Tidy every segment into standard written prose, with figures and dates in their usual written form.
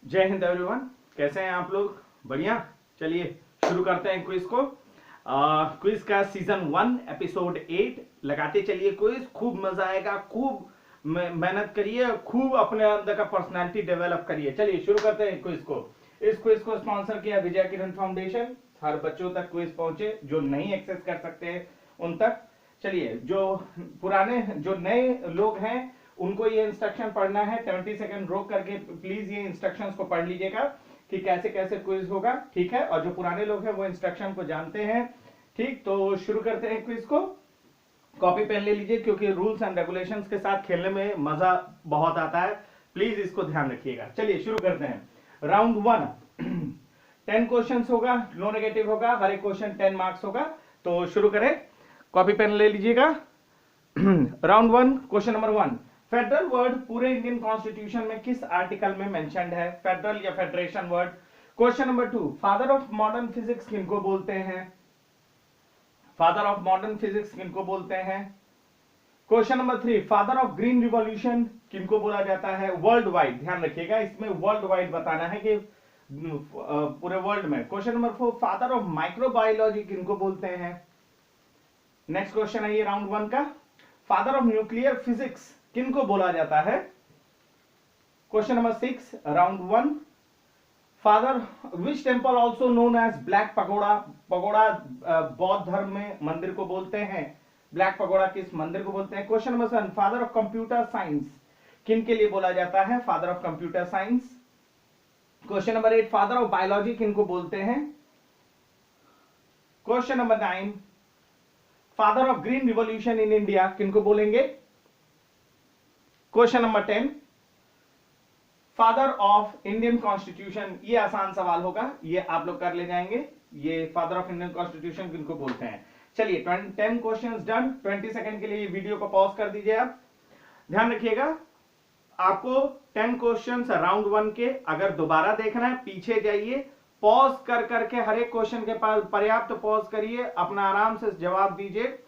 जय हिंद एवरीवन। कैसे हैं आप लोग? बढ़िया। चलिए शुरू करते हैं क्विज को। क्विज का सीजन 1 एपिसोड 8 लगाते चलिए। क्विज खूब मजा आएगा, खूब मेहनत करिए, खूब अपने अंदर का पर्सनालिटी डेवलप करिए। चलिए शुरू करते हैं क्विज को। इस क्विज को स्पॉन्सर किया विजय किरण फाउंडेशन। हर बच्चों तक क्विज पहुंचे, जो नहीं एक्सेस कर सकते हैं उन तक। चलिए, जो पुराने जो नए लोग हैं उनको ये इंस्ट्रक्शन पढ़ना है। 20 सेकंड रोक करके प्लीज ये इंस्ट्रक्शंस को पढ़ लीजिएगा कि कैसे कैसे क्विज होगा, ठीक है? और जो पुराने लोग हैं वो इंस्ट्रक्शन को जानते हैं, ठीक? तो शुरू करते हैं क्विज को। कॉपी पेन ले लीजिए, क्योंकि रूल्स एंड रेगुलेशंस के साथ खेलने में मजा बहुत आता है। प्लीज इसको ध्यान रखिएगा। चलिए शुरू करते हैं। राउंड 1 10 क्वेश्चन होगा, नो नेगेटिव होगा, हर एक क्वेश्चन 10 मार्क्स होगा। तो शुरू करें, कॉपी पेन ले लीजिएगा। Round 1, question number 1। Federal word पूरे इंडियन कॉन्स्टिट्यूशन में किस आर्टिकल में मेंशन्ड है? फेडरल या federation word. Question number 2, father of modern physics किनको बोलते हैं? फादर ऑफ मॉडर्न फिजिक्स किनको बोलते हैं? Question number 3, father of green revolution किनको बोला जाता है वर्ल्ड वाइड? ध्यान रखिएगा, इसमें वर्ल्ड वाइड बताना है कि पूरे वर्ल्ड में। Question number 4, father of microbiology किनको बोलते हैं? नेक्स्ट क्वेश्चन है ये राउंड 1 का। फादर ऑफ न्यूक्लियर फिजिक्स किनको बोला जाता है? Question number 6 round 1। Father which temple also known as Black Pagoda? Pagoda बौद्ध धर्म में मंदिर को बोलते हैं। ब्लैक पगोड़ा किस मंदिर को बोलते हैं? Question number 7, father of computer science किन के लिए बोला जाता है? Father of computer science. Question number 8, father of biology किनको बोलते हैं? Question number 9, father of green revolution in India किनको बोलेंगे? Question number 10, father of Indian constitution. ये आसान सवाल होगा, ये आप लोग कर ले जाएंगे। ये फादर ऑफ इंडियन कॉन्स्टिट्यूशन किनको बोलते हैं? चलिए 10 क्वेश्चंस डन। 20 सेकंड के लिए वीडियो को पॉज कर दीजिए। आप ध्यान रखिएगा, आपको 10 क्वेश्चंस राउंड 1 के अगर दोबारा देखना है, पीछे जाइए, पॉज कर करके हर एक क्वेश्चन के पास पर्याप्त पॉज करिए, अपना आराम से जवाब दीजिए,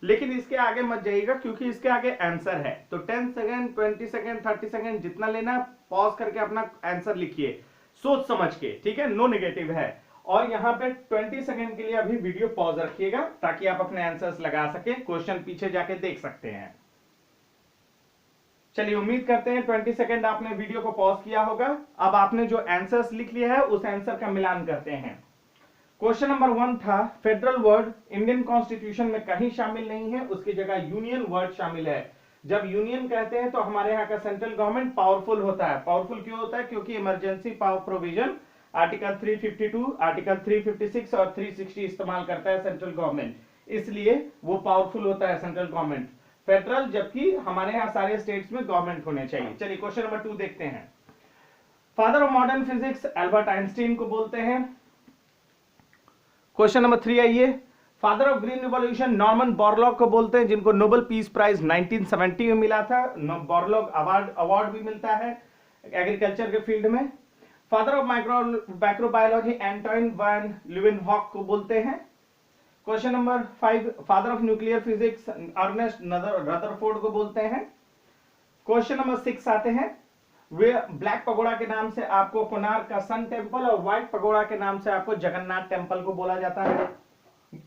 लेकिन इसके आगे मत जाइएगा क्योंकि इसके आगे आंसर है। तो 10 सेकंड, 20 सेकंड, 30 सेकंड जितना लेना, पॉज करके अपना आंसर लिखिए सोच समझ के, ठीक है? नो नेगेटिव है। और यहां पे 20 सेकंड के लिए अभी वीडियो पॉज रखिएगा ताकि आप अपने आंसर्स लगा सके, क्वेश्चन पीछे जाके देख सकते हैं। चलिए, उम्मीद करते हैं 20 सेकंड आपने वीडियो को पॉज किया होगा। अब आपने जो आंसर्स लिख लिया है उस आंसर का मिलान करते हैं। क्वेश्चन नंबर 1 था, फेडरल वर्ड इंडियन कॉन्स्टिट्यूशन में कहीं शामिल नहीं है, उसकी जगह यूनियन वर्ड शामिल है। जब यूनियन कहते हैं तो हमारे यहाँ का सेंट्रल गवर्नमेंट पावरफुल होता है। पावरफुल क्यों होता है? क्योंकि emergency power provision article 352, article 356 और 360 इस्तेमाल करता है सेंट्रल गवर्नमेंट, इसलिए वो पावरफुल होता है सेंट्रल गवर्नमेंट। फेडरल, जबकि हमारे यहाँ सारे स्टेट्स में गवर्नमेंट होने चाहिए। चलिए क्वेश्चन नंबर 2 देखते हैं। Father of modern physics Albert Einstein को बोलते हैं। क्वेश्चन नंबर 3 आइए, father of green revolution Norman Borlaug को बोलते हैं, जिनको नोबेल पीस प्राइज 1970 में मिला था। बोरलॉग अवार्ड भी मिलता है एग्रीकल्चर के फील्ड में। Father of microbiology Antoine van Leeuwenhoek को बोलते हैं। Question number 5, father of nuclear physics Ernest Rutherford को बोलते हैं। क्वेश्चन नंबर 6 आते हैं, वे ब्लैक पगोड़ा के नाम से आपको कोणार्क का सन टेम्पल और व्हाइट पगोड़ा के नाम से आपको जगन्नाथ टेम्पल को बोला जाता है।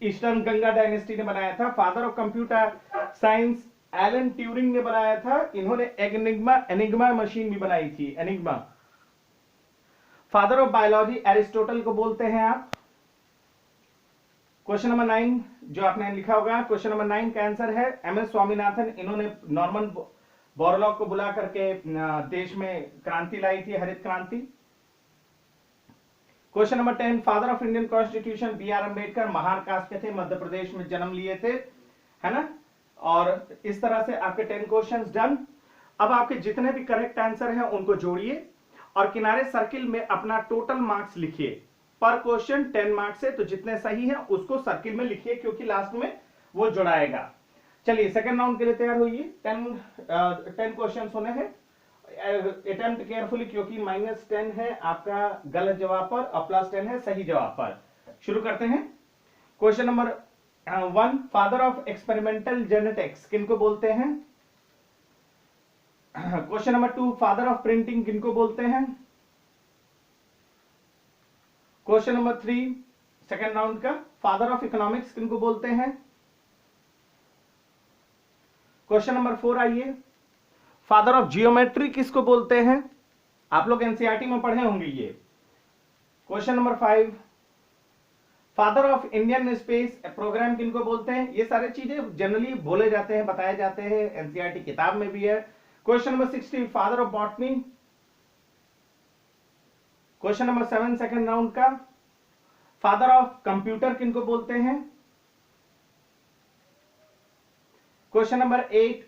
ईस्टर्न गंगा डायनेस्टी ने बनाया था। Father of computer science Alan Turing ने बनाया था। इन्होंने एनिग्मा मशीन भी बनाई थी, enigma. Father of biology Aristotle को बोलते हैं आप। क्वेश्चन नंबर 9 जो आपने लिखा होगा, क्वेश्चन नंबर 9 का आंसर है एमएस स्वामीनाथन। इन्होंने नॉर्मन बोरलॉग को बुला करके देश में क्रांति लाई थी, हरित क्रांति। Question number 10, father of Indian constitution B R. Ambedkar Mahar caste के थे, मध्य प्रदेश में जन्म लिए थे, है ना? और इस तरह से आपके 10 क्वेश्चंस डन। अब आपके जितने भी करेक्ट आंसर हैं उनको जोड़िए और किनारे सर्किल में अपना टोटल मार्क्स लिखिए। पर क्वेश्चन 10 मार्क्स है, तो जितने सही है उसको सर्किल में लिखिए, क्योंकि लास्ट में वो जुड़ाएगा। चलिए सेकंड राउंड के लिए तैयार होइए। 10 क्वेश्चन होने हैं। अटेम्प्ट केयरफुली, क्योंकि -10 है आपका गलत जवाब पर और +10 है सही जवाब पर। शुरू करते हैं। Question number 1, father of experimental genetics किनको बोलते हैं? Question number 2, father of printing किनको बोलते हैं? क्वेश्चन नंबर 3 सेकेंड राउंड का, फादर ऑफ इकोनॉमिक्स किनको बोलते हैं? क्वेश्चन नंबर 4 आइए, फादर ऑफ जियोमेट्री किसको बोलते हैं? आप लोग एनसीईआरटी में पढ़े होंगे ये। Question number 5, father of Indian space programme किनको बोलते हैं? ये सारी चीजें जनरली बोले जाते हैं, बताए जाते हैं, एनसीईआरटी किताब में भी है। Question number 60, father of botany. Question number 7 second round का, फादर ऑफ कंप्यूटर किनको बोलते हैं? Question number 8,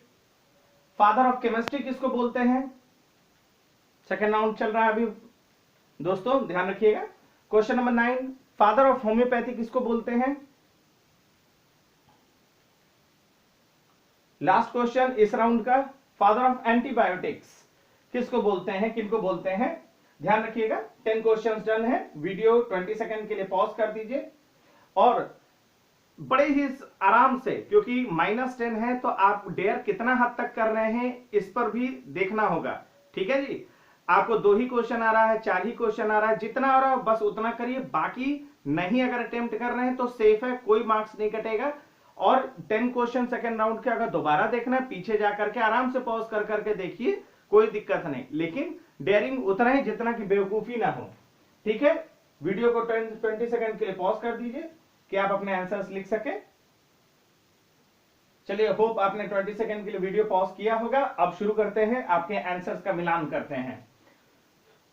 father of chemistry किसको बोलते हैं? सेकेंड राउंड चल रहा है अभी दोस्तों, ध्यान रखिएगा। Question number 9, father of homeopathy किसको बोलते हैं? लास्ट क्वेश्चन इस राउंड का, फादर ऑफ एंटीबायोटिक्स किसको बोलते हैं, किनको बोलते हैं? ध्यान रखिएगा। 10 क्वेश्चंस डन है। वीडियो 20 सेकंड के लिए पॉज कर दीजिए और बड़े ही आराम से, क्योंकि -10 है तो आप डेयर कितना हद तक कर रहे हैं इस पर भी देखना होगा। ठीक है जी, आपको 2 ही क्वेश्चन आ रहा है, 4 ही क्वेश्चन आ रहा है, जितना आ रहा है बस उतना करिए, बाकी नहीं अगर अटेम्प्ट कर रहे हैं तो सेफ है, कोई मार्क्स नहीं कटेगा। और 10 क्वेश्चन सेकेंड राउंड के अगर दोबारा देखना है, पीछे जाकर के आराम से पॉज कर करके देखिए, कोई दिक्कत नहीं, लेकिन डेयरिंग उतना ही जितना कि बेवकूफी ना हो। ठीक है, वीडियो को 20 सेकंड के लिए पॉज कर दीजिए कि आप अपने आंसर्स लिख सके। चलिए, होप आपने 20 सेकंड के लिए वीडियो पॉज किया होगा। अब शुरू करते हैं, आपके आंसर्स का मिलान करते हैं।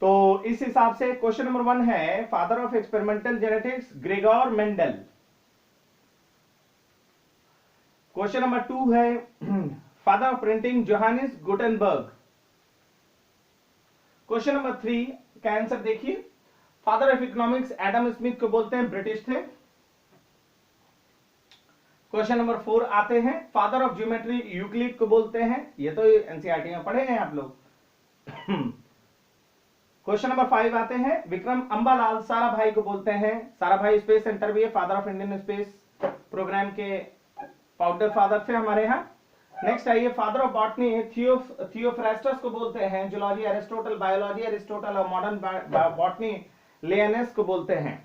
तो इस हिसाब से क्वेश्चन नंबर 1 है, father of experimental genetics Gregor Mendel. Question number 2 है, father of printing Johannes Gutenberg. Question number 3 का आंसर देखिए, father of economics Adam Smith को बोलते हैं, ब्रिटिश थे। क्वेश्चन नंबर 4 आते हैं, फादर ऑफ ज्योमेट्री यूक्लिड को बोलते हैं, ये तो एनसीईआरटी में पढ़े हैं आप लोग। क्वेश्चन नंबर 5 आते हैं, विक्रम अंबालाल साराभाई को बोलते हैं, साराभाई स्पेस सेंटर भी है, father of Indian space programme के फाउंडर फादर थे हमारे यहाँ। नेक्स्ट आइए, फादर ऑफ बॉटनी थियोफ्रास्टस को बोलते हैं, जूलॉजी एरिस्टोटल, बायोलॉजी एरिस्टोटल और मॉडर्न बॉटनी लियनेस को बोलते हैं।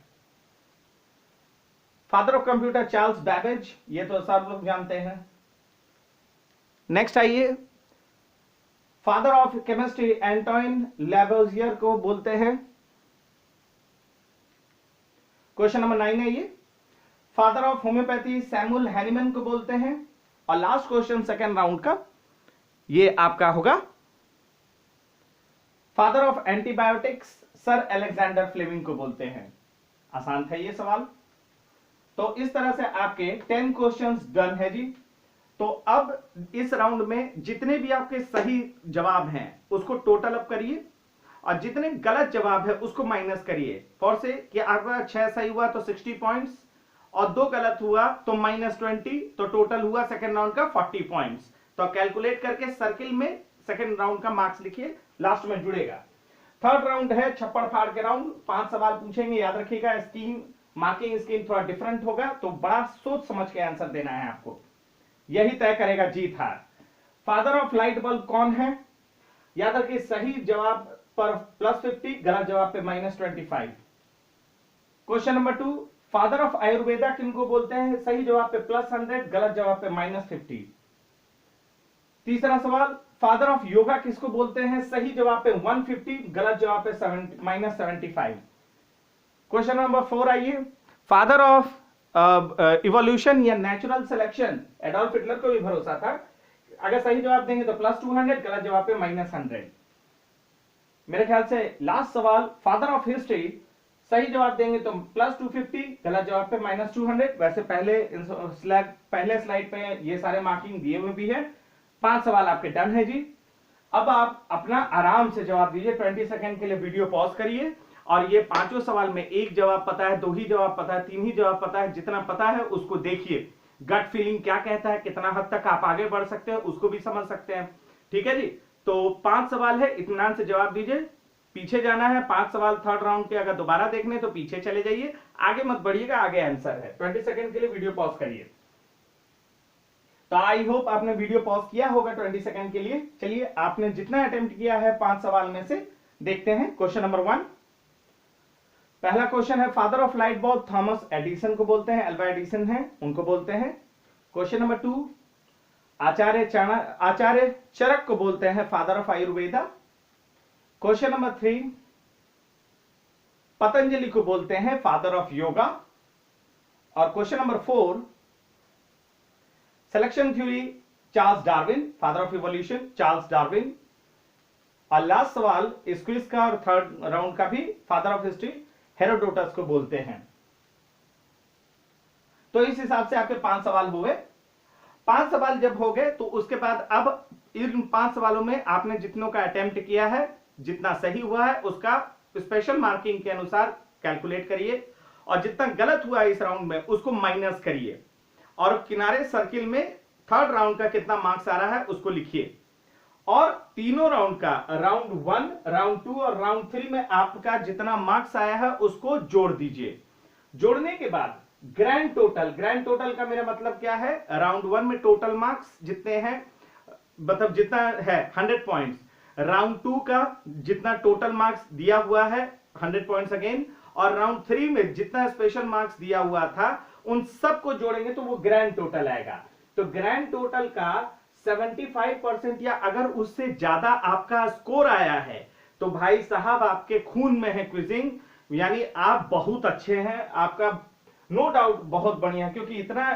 Father of computer Charles Babbage, ये तो सब लोग जानते हैं। नेक्स्ट आइए, फादर ऑफ केमिस्ट्री एंटोइन लैवोजियर को बोलते हैं। क्वेश्चन नंबर 9 है ये, father of homeopathy Samuel Hahnemann को बोलते हैं। और लास्ट क्वेश्चन सेकेंड राउंड का ये आपका होगा, father of antibiotics sir Alexander Fleming को बोलते हैं। आसान था ये सवाल। तो इस तरह से आपके 10 क्वेश्चंस डन है जी। तो अब इस राउंड में जितने भी आपके सही जवाब हैं उसको टोटल अप करिए और जितने गलत जवाब है उसको माइनस करिए। फॉर से कि आपका 6 सही हुआ तो 60 पॉइंट्स और 2 गलत हुआ तो -20, तो टोटल हुआ सेकेंड राउंड का 40 पॉइंट्स। तो कैलकुलेट करके सर्किल में सेकेंड राउंड का मार्क्स लिखिए, लास्ट में जुड़ेगा। थर्ड राउंड है छप्पड़ फाड़ के राउंड, 5 सवाल पूछेंगे, याद रखिएगा। स्कीम मार्किंग स्कीम थोड़ा डिफरेंट होगा, तो बड़ा सोच समझ के आंसर देना है आपको, यही तय करेगा जीत हार। फादर ऑफ लाइट बल्ब कौन है? याद रखिए, सही जवाब पर +50, गलत जवाब पे -25। Question number 2, father of Ayurveda किनको बोलते हैं? सही जवाब पे +100, गलत जवाब पे -50। तीसरा सवाल, फादर ऑफ योगा किसको बोलते हैं? सही जवाब पे 150, गलत जवाब पे -75। क्वेश्चन नंबर 4 आइए, फादर ऑफ इवोल्यूशन या नेचुरल सिलेक्शन, एडोल्फ हिटलर को भी भरोसा था। अगर सही जवाब देंगे तो +200, गलत जवाब पे -100। मेरे ख्याल से लास्ट सवाल, फादर ऑफ हिस्ट्री, सही जवाब देंगे तो +250, गलत जवाब पे -200। वैसे पहले स्लाइड पे ये सारे मार्किंग दिए हुए भी है। 5 सवाल आपके डन है जी। अब आप अपना आराम से जवाब दीजिए। 20 सेकंड के लिए वीडियो पॉज करिए और ये 5 सवाल में 1 जवाब पता है, 2 ही जवाब पता है, 3 ही जवाब पता है, जितना पता है उसको देखिए, गट फीलिंग क्या कहता है, कितना हद तक आप आगे बढ़ सकते हैं उसको भी समझ सकते हैं। ठीक है जी। तो 5 सवाल है, इत्मीनान से जवाब दीजिए, पीछे जाना है। 5 सवाल थर्ड राउंड के अगर दोबारा देखने तो पीछे चले जाइए, आगे मत बढ़िएगा, आगे आंसर है। 20 सेकंड के लिए वीडियो पॉज करिए। तो आई होप आपने वीडियो पॉज किया होगा 20 सेकंड के लिए। चलिए, आपने जितना अटेम्प्ट किया है 5 सवाल में से देखते हैं। क्वेश्चन नंबर 1, पहला क्वेश्चन है, father of light bulb Thomas Edison को बोलते हैं, अल्वा एडिसन है उनको बोलते हैं। क्वेश्चन नंबर 2, आचार्य चरक को बोलते हैं father of Ayurveda. Question number 3, Patanjali को बोलते हैं फादर ऑफ योगा। और question number 4, selection theory Charles Darwin, father of evolution Charles Darwin. और लास्ट सवाल इस क्विज का और थर्ड राउंड का भी, फादर ऑफ हिस्ट्री हेरोडोटस को बोलते हैं। तो इस हिसाब से आपके 5 सवाल हुए। 5 सवाल जब हो गए तो उसके बाद अब इन 5 सवालों में आपने जितनों का अटेम्प्ट किया है, जितना सही हुआ है उसका स्पेशल मार्किंग के अनुसार कैलकुलेट करिए, और जितना गलत हुआ है इस राउंड में उसको माइनस करिए, और किनारे सर्किल में थर्ड राउंड का कितना मार्क्स आ रहा है उसको लिखिए। और तीनों राउंड का, राउंड 1, राउंड 2 और राउंड 3 में आपका जितना मार्क्स आया है उसको जोड़ दीजिए। जोड़ने के बाद ग्रैंड टोटल का मेरा मतलब क्या है, राउंड 1 में टोटल मार्क्स जितने हैं, मतलब जितना है 100 पॉइंट्स, राउंड 2 का जितना टोटल मार्क्स दिया हुआ है 100 पॉइंट्स अगेन, और राउंड 3 में जितना स्पेशल मार्क्स दिया हुआ था उन सबको जोड़ेंगे तो वो ग्रैंड टोटल आएगा। तो ग्रैंड टोटल का 75% या अगर उससे ज्यादा आपका स्कोर आया है तो भाई साहब आपके खून में है क्विजिंग, यानी आप बहुत अच्छे हैं, आपका नो डाउट बहुत बढ़िया है, क्योंकि इतना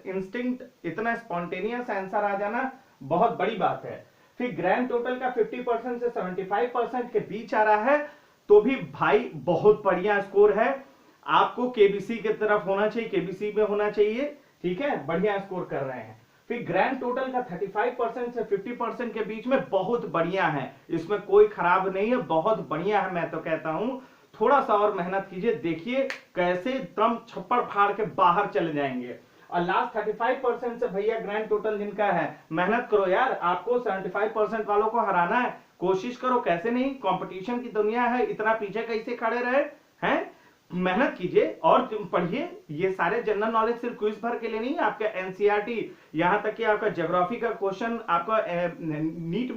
इंस्टिंक्ट, इतना स्पॉन्टेनियस आंसर आ जाना बहुत बड़ी बात है। फिर ग्रैंड टोटल का 50% से 75% के बीच आ रहा है तो भी भाई बहुत बढ़िया स्कोर है। आपको केबीसी की तरफ होना चाहिए, केबीसी में होना चाहिए, ठीक है, बढ़िया स्कोर कर रहे हैं। फिर ग्रैंड टोटल का 35% से 50% के बीच में बहुत बढ़िया है, इसमें कोई खराब नहीं है, बहुत बढ़िया है। मैं तो कहता हूं थोड़ा सा और मेहनत कीजिए, देखिए कैसे दम छप्पड़ फाड़ के बाहर चले जाएंगे। और लास्ट 35% से भैया ग्रैंड टोटल जिनका है, मेहनत करो यार, आपको 75% वालों को हराना है, कोशिश करो, कैसे नहीं, कंपटीशन की दुनिया है, इतना पीछे कैसे खड़े रहे हैं, मेहनत कीजिए और पढ़िए। ये सारे जनरल नॉलेज सिर्फ क्विज भर के लिए नहीं, आपका एनसीईआरटी, यहां तक कि आपका ज्योग्राफी का क्वेश्चन आपका नीट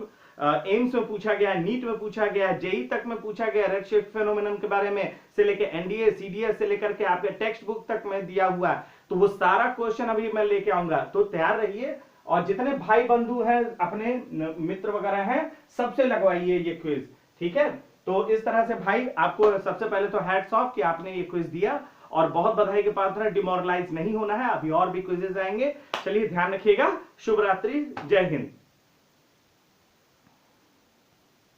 एम्स में पूछा गया है, नीट में पूछा गया है, जेई तक में पूछा गया, रेड शिफ्ट फेनोमेनन के बारे में से लेके एनडीए सीडीएस से लेकर के आपके टेक्स्ट बुक तक में दिया हुआ है, तो वो सारा क्वेश्चन अभी मैं लेके आऊंगा, तो तैयार रहिए। और जितने भाई बंधु हैं, अपने मित्र वगैरह हैं, सबसे लगवाइए ये क्विज, ठीक है। तो इस तरह से भाई आपको सबसे पहले तो हैट्स ऑफ कि आपने ये क्विज दिया, और बहुत बधाई के पात्र है, डिमोरलाइज नहीं होना है, अभी और भी क्विजेस आएंगे। चलिए ध्यान रखिएगा, शुभ रात्रि, जय हिंद।